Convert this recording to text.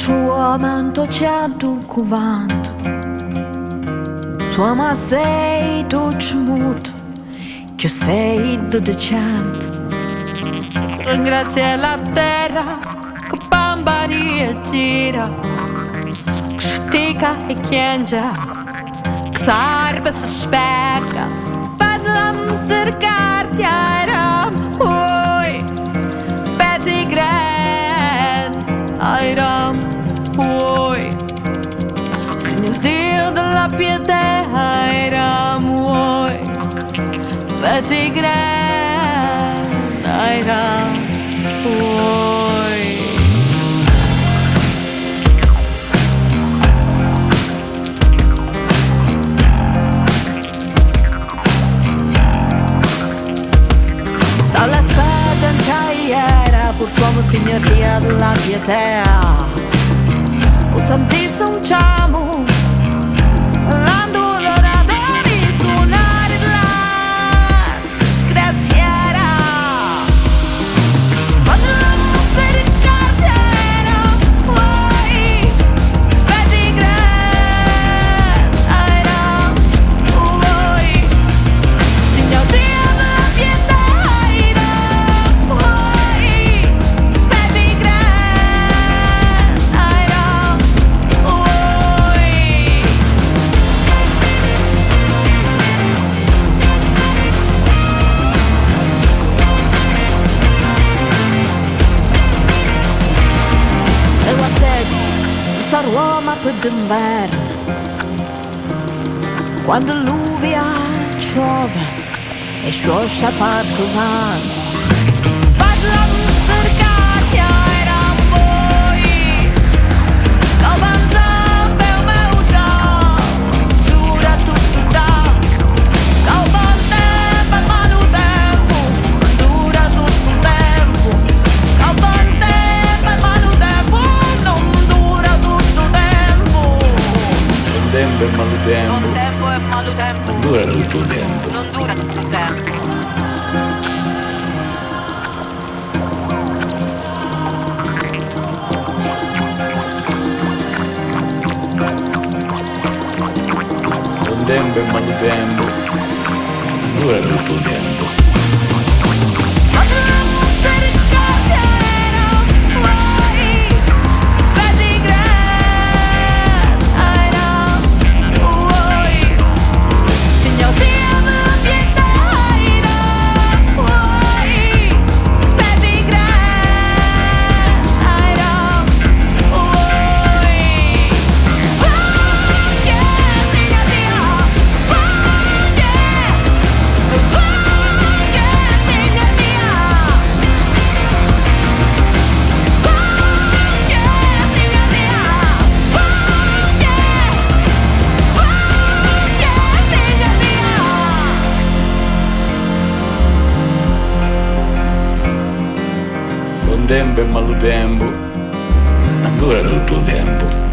uomo c'è un cuvante, sua ma sei dolce muto, che sei decente. Ringrazia la terra che bambari e gira, che stica e chiangia, che sarpe si specca, per la cercarti a ram, oi, pezzi grandi, a ram. Oi, Signor Dio della pietà, Aira, muoi, pezzi grandi, Aira, muoi. Sa la spada in c'era, purtroppo Signor Dio della pietà. O sentisse un ciamo, l'andolorata risuonare la sgraziera. Ma se non si ricorderà, vuoi, vedi grande, era, vuoi, Signor Dio della pietà, era, vuoi, vedi grande. Sa Roma per d'inverno, quando l'uvia piove e scioscia parto avanti. Parla per cacchia era voi, comanda per me dura tutto da, comanda per malu tempo, dura tutto tempo, comanda per malu tempo, non dura tutto tempo. Tempo è malo tempo. Non tempo è malo tempo. Non dura tutto il tempo. Non dura tutto il tempo. Non tempo è malo tempo. Non dura tutto il tempo. Tempo è malo tempo, non dura tutto il tempo.